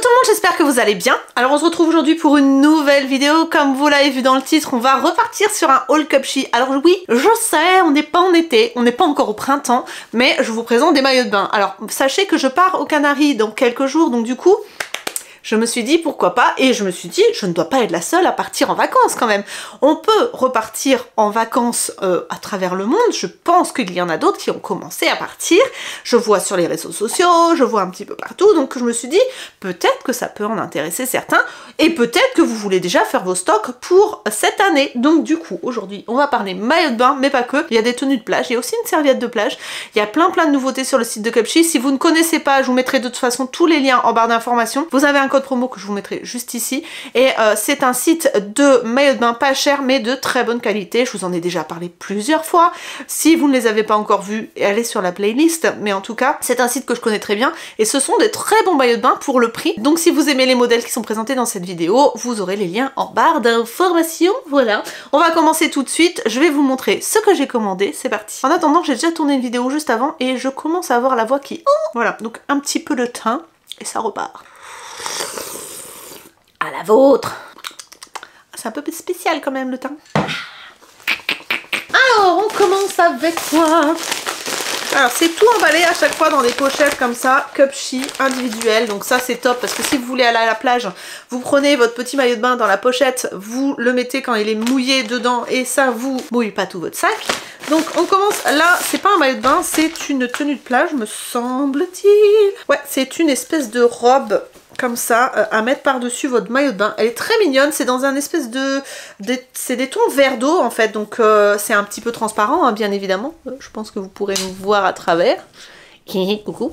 tout le monde, j'espère que vous allez bien. Alors on se retrouve aujourd'hui pour une nouvelle vidéo. Comme vous l'avez vu dans le titre, on va repartir sur un haul Cupshe. Alors oui, je sais, on n'est pas en été, on n'est pas encore au printemps, mais je vous présente des maillots de bain. Alors sachez que je pars aux Canaries dans quelques jours, donc du coup... je me suis dit pourquoi pas, et je me suis dit je ne dois pas être la seule à partir en vacances quand même. On peut repartir en vacances à travers le monde, je pense qu'il y en a d'autres qui ont commencé à partir. Je vois sur les réseaux sociaux, je vois un petit peu partout, donc je me suis dit peut-être que ça peut en intéresser certains, et peut-être que vous voulez déjà faire vos stocks pour cette année. Donc du coup aujourd'hui on va parler maillot de bain, mais pas que, il y a des tenues de plage, il y a aussi une serviette de plage, il y a plein de nouveautés sur le site de Cupshe. Si vous ne connaissez pas, je vous mettrai de toute façon tous les liens en barre d'informations. Vous avez un code promo que je vous mettrai juste ici, et c'est un site de maillots de bain pas cher mais de très bonne qualité. Je vous en ai déjà parlé plusieurs fois. Si vous ne les avez pas encore vus, allez sur la playlist, mais en tout cas c'est un site que je connais très bien et ce sont des très bons maillots de bain pour le prix. Donc si vous aimez les modèles qui sont présentés dans cette vidéo, vous aurez les liens en barre d'informations. Voilà, on va commencer tout de suite. Je vais vous montrer ce que j'ai commandé, c'est parti. En attendant, j'ai déjà tourné une vidéo juste avant et je commence à avoir la voix qui... voilà, donc un petit peu de thym et ça repart. À la vôtre. C'est un peu spécial quand même le thym. Alors on commence avec quoi? Alors c'est tout emballé à chaque fois dans des pochettes comme ça, Cupshe individuel, donc ça c'est top parce que si vous voulez aller à la plage, vous prenez votre petit maillot de bain dans la pochette, vous le mettez quand il est mouillé dedans et ça vous mouille pas tout votre sac. Donc on commence, là c'est pas un maillot de bain, c'est une tenue de plage me semble-t-il. Ouais, c'est une espèce de robe comme ça, à mettre par-dessus votre maillot de bain. Elle est très mignonne, c'est dans un espèce de... c'est des tons vert d'eau en fait, donc c'est un petit peu transparent, hein, bien évidemment. Je pense que vous pourrez nous voir à travers. Coucou.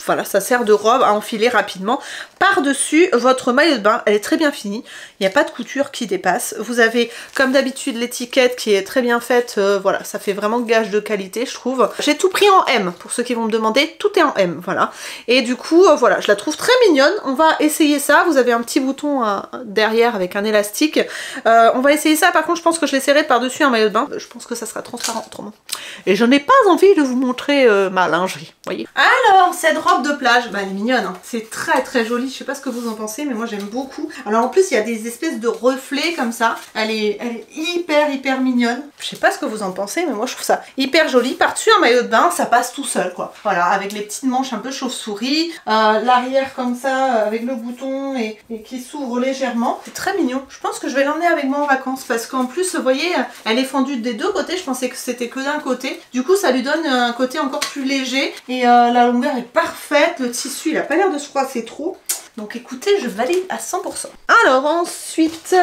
Voilà, ça sert de robe à enfiler rapidement par-dessus votre maillot de bain. Elle est très bien finie, il n'y a pas de couture qui dépasse. Vous avez comme d'habitude l'étiquette qui est très bien faite, voilà, ça fait vraiment gage de qualité je trouve. J'ai tout pris en M, pour ceux qui vont me demander, tout est en M, voilà. Et du coup, voilà, je la trouve très mignonne. On va essayer ça, vous avez un petit bouton derrière avec un élastique. On va essayer ça, par contre je pense que je l'essaierai par-dessus un maillot de bain. Je pense que ça sera transparent autrement. Et je n'ai pas envie de vous montrer ma lingerie, voyez. Alors, cette robe de plage, bah, elle est mignonne, hein. C'est très joli, je sais pas ce que vous en pensez, mais moi j'aime beaucoup. Alors en plus, il y a des espèces de reflets comme ça, elle est hyper mignonne. Je sais pas ce que vous en pensez, mais moi je trouve ça hyper joli. Par-dessus un maillot de bain, ça passe tout seul, quoi. Voilà, avec les petites manches un peu chauve-souris, l'arrière comme ça, avec le bouton et qui s'ouvre légèrement. C'est très mignon. Je pense que je vais l'emmener avec moi en vacances, parce qu'en plus, vous voyez, elle est fendue des deux côtés, je pensais que c'était que d'un côté. Du coup, ça lui donne un côté encore plus léger, et la longueur est parfaite, le tissu il a pas l'air de se froisser trop. Donc écoutez, je valide à 100%. Alors ensuite,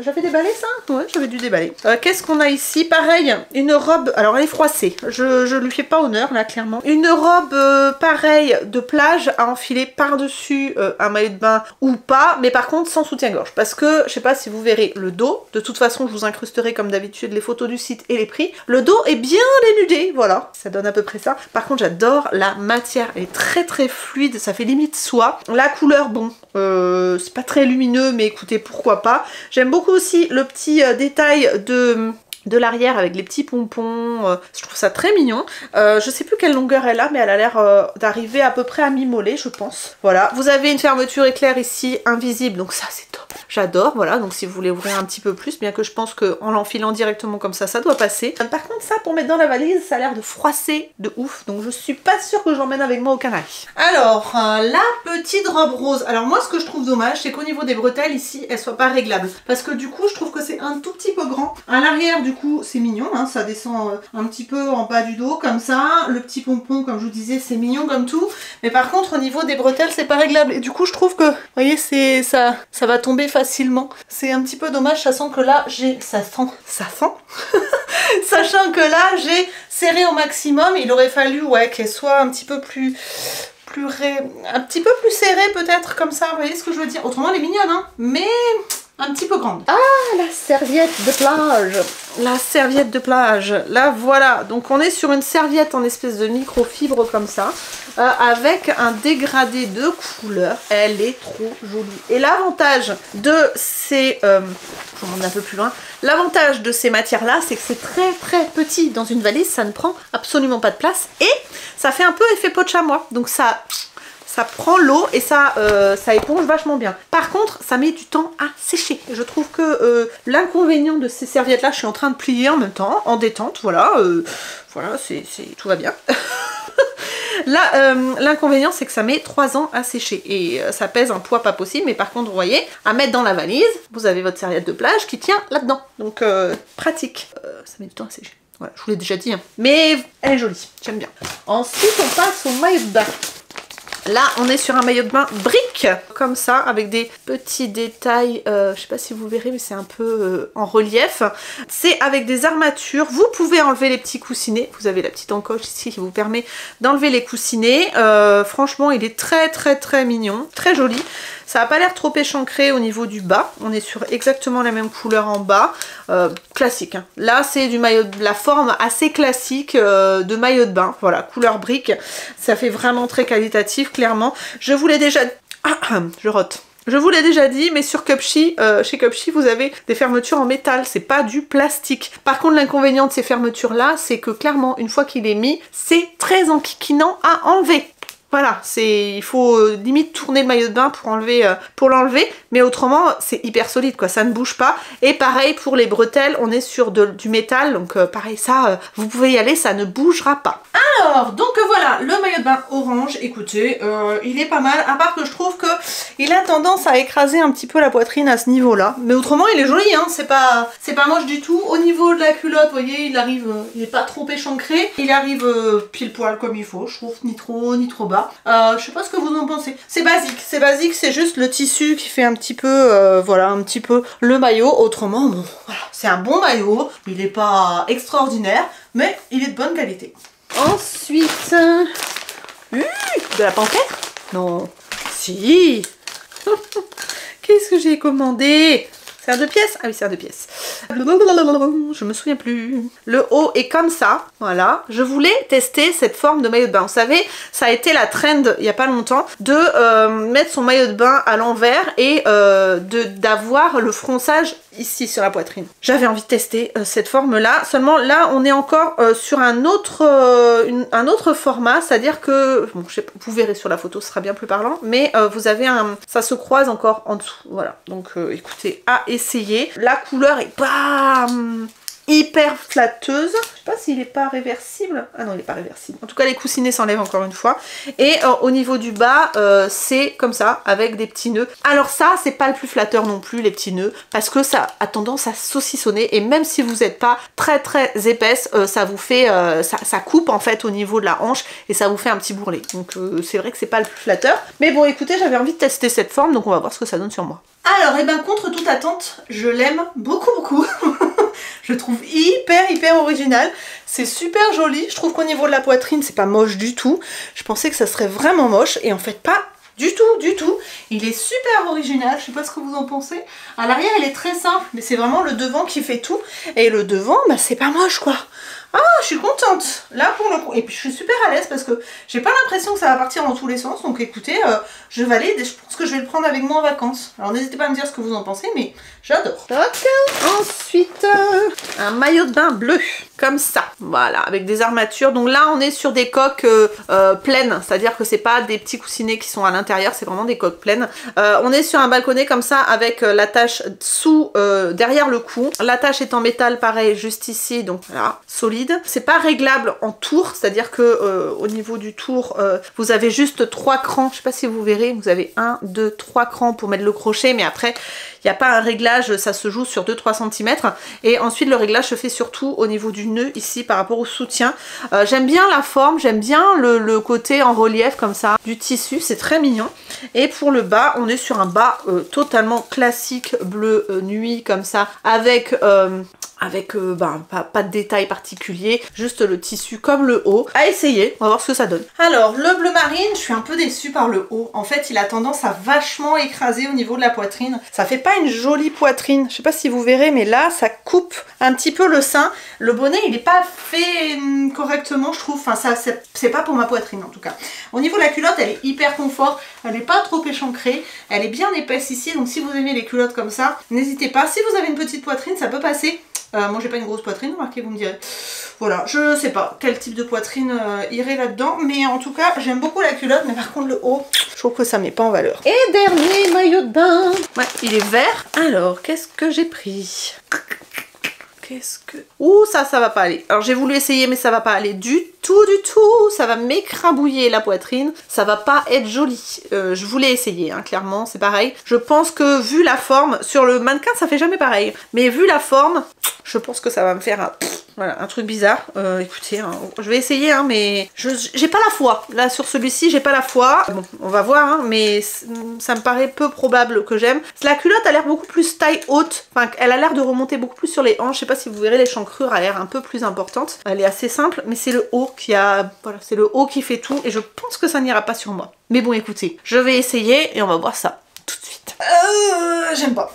j'avais déballé ça? Ouais, j'avais dû déballer. Qu'est-ce qu'on a ici? Pareil, une robe, alors elle est froissée, je lui fais pas honneur là clairement. Une robe pareille de plage à enfiler par-dessus un maillot de bain ou pas, mais par contre sans soutien-gorge. Parce que, je sais pas si vous verrez le dos, de toute façon je vous incrusterai comme d'habitude les photos du site et les prix. Le dos est bien dénudé, voilà, ça donne à peu près ça. Par contre j'adore la matière, elle est très fluide, ça fait limite soie. La couleur, bon, c'est pas très lumineux, mais écoutez, pourquoi pas. J'aime beaucoup aussi le petit détail de l'arrière avec les petits pompons, je trouve ça très mignon. Je sais plus quelle longueur elle a, mais elle a l'air d'arriver à peu près à mi-mollet, je pense. Voilà, vous avez une fermeture éclair ici, invisible, donc ça c'est top. J'adore, voilà, donc si vous voulez ouvrir un petit peu plus, bien que je pense qu'en l'enfilant directement comme ça doit passer. Par contre ça, pour mettre dans la valise, ça a l'air de froisser de ouf, donc je suis pas sûre que j'emmène avec moi aux Canaries. Alors, la petite robe rose. Alors moi, ce que je trouve dommage, c'est qu'au niveau des bretelles, ici, elles soient pas réglables. Parce que du coup, je trouve que c'est un tout petit peu grand. À l'arrière, du coup, c'est mignon, hein, ça descend un petit peu en bas du dos, comme ça. Le petit pompon, comme je vous disais, c'est mignon comme tout. Mais par contre, au niveau des bretelles, c'est pas réglable. Et du coup, je trouve que, vous voyez, ça va tomber facilement. C'est un petit peu dommage, sachant que là, sachant que là, j'ai serré au maximum. Il aurait fallu, ouais, qu'elle soit un petit peu plus serrée peut-être, comme ça, vous voyez ce que je veux dire. Autrement, elle est mignonne, hein, mais un petit peu grande. Ah, la serviette de plage. La serviette de plage. Là, voilà. Donc, on est sur une serviette en espèce de microfibre comme ça, avec un dégradé de couleur. Elle est trop jolie. Et l'avantage de ces... je vous montre un peu plus loin. L'avantage de ces matières-là, c'est que c'est très petit. Dans une valise, ça ne prend absolument pas de place. Et ça fait un peu effet pot de chamois. Donc, ça ça prend l'eau et ça éponge vachement bien. Par contre, ça met du temps à sécher. Je trouve que l'inconvénient de ces serviettes-là, je suis en train de plier en même temps, en détente, voilà. Voilà, tout va bien. Là, l'inconvénient, c'est que ça met 3 ans à sécher et ça pèse un poids pas possible. Mais par contre, vous voyez, à mettre dans la valise, vous avez votre serviette de plage qui tient là-dedans. Donc, pratique. Ça met du temps à sécher. Voilà, je vous l'ai déjà dit, hein. Mais elle est jolie, j'aime bien. Ensuite, on passe au maillot de bain. Là, on est sur un maillot de bain brique, comme ça, avec des petits détails, je sais pas si vous verrez, mais c'est un peu en relief. C'est avec des armatures. Vous pouvez enlever les petits coussinets. Vous avez la petite encoche ici qui vous permet d'enlever les coussinets. Franchement, il est très mignon, très joli. Ça n'a pas l'air trop échancré au niveau du bas. On est sur exactement la même couleur en bas. Classique, hein. Là, c'est du maillot de la forme assez classique de maillot de bain. Voilà, couleur brique. Ça fait vraiment très qualitatif, clairement. Je vous l'ai déjà... je rote. Je vous l'ai déjà dit, mais sur Cupshe, chez Cupshe, vous avez des fermetures en métal, c'est pas du plastique. Par contre, l'inconvénient de ces fermetures-là, c'est que clairement, une fois qu'il est mis, c'est très enquiquinant à enlever. Voilà, il faut limite tourner le maillot de bain pour l'enlever, mais autrement c'est hyper solide quoi, ça ne bouge pas. Et pareil pour les bretelles, on est sur du métal, donc pareil ça, vous pouvez y aller, ça ne bougera pas. Alors, donc voilà, le maillot de bain orange, écoutez, il est pas mal, à part que je trouve que il a tendance à écraser un petit peu la poitrine à ce niveau-là, mais autrement il est joli, hein, c'est pas moche du tout. Au niveau de la culotte, vous voyez, il est pas trop échancré, il arrive pile poil comme il faut, je trouve, ni trop haut ni trop bas. Je sais pas ce que vous en pensez. C'est basique, c'est juste le tissu qui fait un petit peu, voilà, un petit peu le maillot. Autrement, bon, voilà, c'est un bon maillot. Il n'est pas extraordinaire, mais il est de bonne qualité. Ensuite, de la panthère? Non, si. Qu'est-ce que j'ai commandé? C'est un 2 pièces? Ah oui, c'est un 2 pièces. Je me souviens plus. Le haut est comme ça, voilà. Je voulais tester cette forme de maillot de bain. Vous savez, ça a été la trend il n'y a pas longtemps de mettre son maillot de bain à l'envers et d'avoir le fronçage ici sur la poitrine. J'avais envie de tester cette forme-là. Seulement là, on est encore sur un autre format, c'est-à-dire que, bon, je sais pas, vous verrez sur la photo, ce sera bien plus parlant, mais vous avez ça se croise encore en dessous, voilà. Donc écoutez, à essayer. La couleur est pas hyper flatteuse. Je sais pas s'il est pas réversible. Ah non, il est pas réversible. En tout cas, les coussinets s'enlèvent encore une fois. Et au niveau du bas, c'est comme ça, avec des petits nœuds. Alors ça, c'est pas le plus flatteur non plus, les petits nœuds, parce que ça a tendance à saucissonner. Et même si vous n'êtes pas très épaisse, ça vous fait, ça coupe en fait au niveau de la hanche et ça vous fait un petit bourrelet. Donc c'est vrai que c'est pas le plus flatteur. Mais bon, écoutez, j'avais envie de tester cette forme, donc on va voir ce que ça donne sur moi. Alors, et ben contre toute attente, je l'aime beaucoup. Je le trouve hyper original. C'est super joli. Je trouve qu'au niveau de la poitrine, c'est pas moche du tout. Je pensais que ça serait vraiment moche et en fait pas du tout. Il est super original. Je sais pas ce que vous en pensez. À l'arrière, il est très simple, mais c'est vraiment le devant qui fait tout. Et le devant, bah c'est pas moche quoi. Ah, je suis contente, là pour le coup. Et puis je suis super à l'aise parce que j'ai pas l'impression que ça va partir dans tous les sens. Donc écoutez, je valide et je pense que je vais le prendre avec moi en vacances. Alors n'hésitez pas à me dire ce que vous en pensez, mais j'adore. Ensuite, un maillot de bain bleu, comme ça. Voilà, avec des armatures. Donc là, on est sur des coques pleines. C'est-à-dire que c'est pas des petits coussinets qui sont à l'intérieur, c'est vraiment des coques pleines. On est sur un balconnet comme ça avec l'attache derrière le cou. L'attache est en métal pareil, juste ici. Donc voilà, solide. C'est pas réglable en tour, c'est-à-dire que au niveau du tour, vous avez juste 3 crans, je sais pas si vous verrez, vous avez 1, 2, 3 crans pour mettre le crochet, mais après il n'y a pas un réglage, ça se joue sur 2-3 cm. Et ensuite le réglage se fait surtout au niveau du nœud ici par rapport au soutien. J'aime bien la forme, j'aime bien le côté en relief comme ça du tissu, c'est très mignon. Et pour le bas, on est sur un bas totalement classique bleu nuit comme ça, avec pas de détails particuliers, juste le tissu comme le haut. À essayer, on va voir ce que ça donne. Alors, le bleu marine, je suis un peu déçue par le haut. En fait, il a tendance à vachement écraser au niveau de la poitrine. Ça fait pas une jolie poitrine. Je sais pas si vous verrez, mais là, ça coupe un petit peu le sein. Le bonnet, il est pas fait correctement, je trouve. Enfin, ça, c'est pas pour ma poitrine, en tout cas. Au niveau de la culotte, elle est hyper confort. Elle n'est pas trop échancrée. Elle est bien épaisse ici. Donc, si vous aimez les culottes comme ça, n'hésitez pas. Si vous avez une petite poitrine, ça peut passer. Moi j'ai pas une grosse poitrine, remarquez, vous me direz. Voilà, je sais pas quel type de poitrine irait là-dedans, mais en tout cas j'aime beaucoup la culotte, mais par contre le haut, je trouve que ça met pas en valeur. Et dernier maillot de bain. Ouais, il est vert. Alors, qu'est-ce que j'ai pris? Qu'est-ce que... Ouh, ça va pas aller. Alors j'ai voulu essayer, mais ça va pas aller du tout. Ça va m'écrabouiller la poitrine. Ça va pas être joli. Je voulais essayer, hein, clairement, c'est pareil. Je pense que vu la forme, sur le mannequin, ça fait jamais pareil. Mais vu la forme, je pense que ça va me faire un... Voilà, un truc bizarre. Écoutez, hein, je vais essayer, hein, mais j'ai pas la foi. Là, sur celui-ci, j'ai pas la foi. Bon, on va voir, hein, mais ça me paraît peu probable que j'aime. La culotte a l'air beaucoup plus taille haute. Enfin, elle a l'air de remonter beaucoup plus sur les hanches. Je sais pas si vous verrez, l'échancrure a l'air un peu plus importante. Elle est assez simple, mais c'est le haut qui a... Voilà, c'est le haut qui fait tout. Et je pense que ça n'ira pas sur moi. Mais bon, écoutez, je vais essayer et on va voir ça tout de suite. J'aime pas.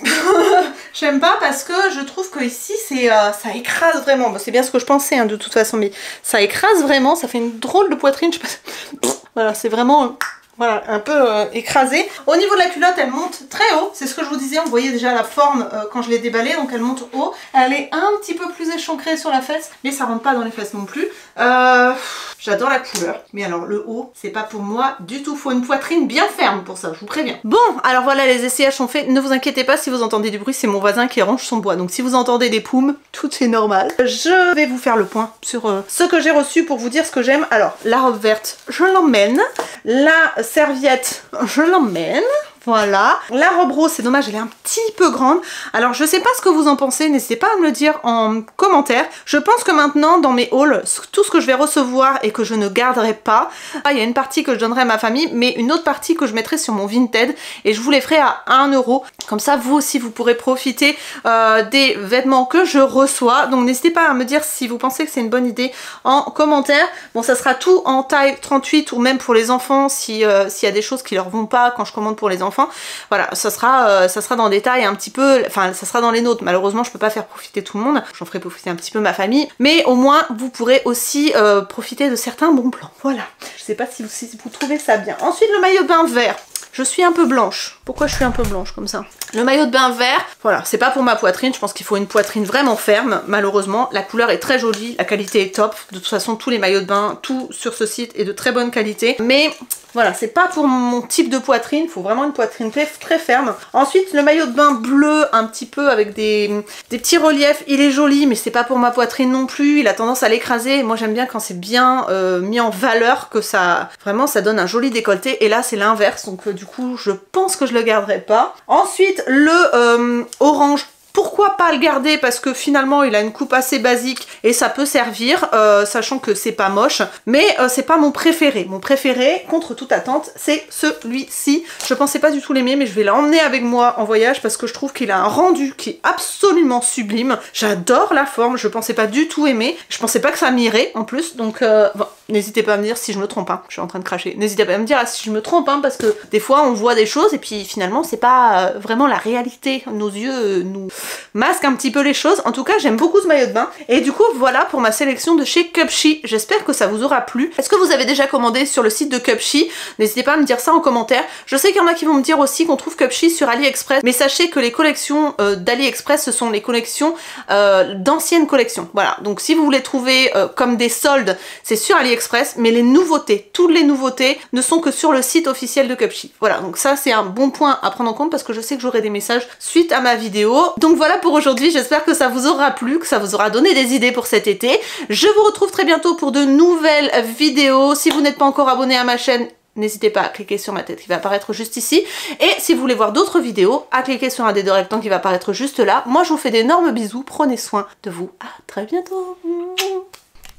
J'aime pas parce que je trouve que ici c'est ça écrase vraiment. Bon, c'est bien ce que je pensais, hein, de toute façon, mais ça écrase vraiment, ça fait une drôle de poitrine, je sais pas. Voilà, c'est vraiment... Voilà, un peu écrasée. Au niveau de la culotte, elle monte très haut. C'est ce que je vous disais, on voyait déjà la forme quand je l'ai déballée, donc elle monte haut. Elle est un petit peu plus échancrée sur la fesse, mais ça rentre pas dans les fesses non plus. J'adore la couleur, mais alors le haut, c'est pas pour moi du tout. Faut une poitrine bien ferme pour ça, je vous préviens. Bon, alors voilà, les essayages sont faits. Ne vous inquiétez pas si vous entendez du bruit, c'est mon voisin qui range son bois. Donc si vous entendez des poumes, tout est normal. Je vais vous faire le point sur ce que j'ai reçu pour vous dire ce que j'aime. Alors, la robe verte, je l'emmène. La serviette, je l'emmène. Voilà. La robe rose, c'est dommage, elle est un petit peu grande. Alors, je sais pas ce que vous en pensez, n'hésitez pas à me le dire en commentaire. Je pense que maintenant, dans mes hauls, tout ce que je vais recevoir et que je ne garderai pas, il y a une partie que je donnerai à ma famille, mais une autre partie que je mettrai sur mon Vinted et je vous les ferai à 1 €. Comme ça, vous aussi, vous pourrez profiter des vêtements que je reçois. Donc, n'hésitez pas à me dire si vous pensez que c'est une bonne idée en commentaire. Bon, ça sera tout en taille 38 ou même pour les enfants s'il y a des choses qui leur vont pas quand je commande pour les enfants. Voilà, ça sera dans des tailles un petit peu, enfin ça sera dans les nôtres. Malheureusement je peux pas faire profiter tout le monde, j'en ferai profiter un petit peu ma famille, mais au moins vous pourrez aussi profiter de certains bons plans. Voilà, je sais pas si vous trouvez ça bien. Ensuite le maillot de bain vert. Je suis un peu blanche. Pourquoi je suis un peu blanche comme ça? Le maillot de bain vert, voilà, c'est pas pour ma poitrine. Je pense qu'il faut une poitrine vraiment ferme, malheureusement. La couleur est très jolie, la qualité est top. De toute façon, tous les maillots de bain, tout sur ce site est de très bonne qualité. Mais voilà, c'est pas pour mon type de poitrine. Il faut vraiment une poitrine très ferme. Ensuite, le maillot de bain bleu, un petit peu avec des petits reliefs. Il est joli, mais c'est pas pour ma poitrine non plus. Il a tendance à l'écraser. Moi, j'aime bien quand c'est bien mis en valeur, que ça, vraiment, ça donne un joli décolleté. Et là, c'est l'inverse. Donc, du coup, je pense que je le garderai pas. Ensuite, le orange. Pourquoi pas le garder? Parce que finalement il a une coupe assez basique et ça peut servir, sachant que c'est pas moche, mais c'est pas mon préféré. Mon préféré, contre toute attente, c'est celui-ci. Je pensais pas du tout l'aimer, mais je vais l'emmener avec moi en voyage parce que je trouve qu'il a un rendu qui est absolument sublime. J'adore la forme, je pensais pas du tout aimer, je pensais pas que ça m'irait en plus, donc bon, n'hésitez pas à me dire si je me trompe, hein. Je suis en train de cracher. N'hésitez pas à me dire si je me trompe, hein, parce que des fois on voit des choses et puis finalement c'est pas vraiment la réalité. Nos yeux nous masque un petit peu les choses. En tout cas, j'aime beaucoup ce maillot de bain. Et du coup, voilà pour ma sélection de chez Cupshe. J'espère que ça vous aura plu. Est-ce que vous avez déjà commandé sur le site de Cupshe? N'hésitez pas à me dire ça en commentaire. Je sais qu'il y en a qui vont me dire aussi qu'on trouve Cupshe sur AliExpress, mais sachez que les collections d'AliExpress, ce sont les collections d'anciennes collections. Voilà, donc si vous voulez trouver comme des soldes, c'est sur AliExpress, mais les nouveautés, toutes les nouveautés, ne sont que sur le site officiel de Cupshe. Voilà, donc ça c'est un bon point à prendre en compte parce que je sais que j'aurai des messages suite à ma vidéo. Donc voilà pour aujourd'hui, j'espère que ça vous aura plu, que ça vous aura donné des idées pour cet été. Je vous retrouve très bientôt pour de nouvelles vidéos. Si vous n'êtes pas encore abonné à ma chaîne, n'hésitez pas à cliquer sur ma tête qui va apparaître juste ici. Et si vous voulez voir d'autres vidéos, à cliquer sur un des deux rectangles qui va apparaître juste là. Moi je vous fais d'énormes bisous, prenez soin de vous, à très bientôt.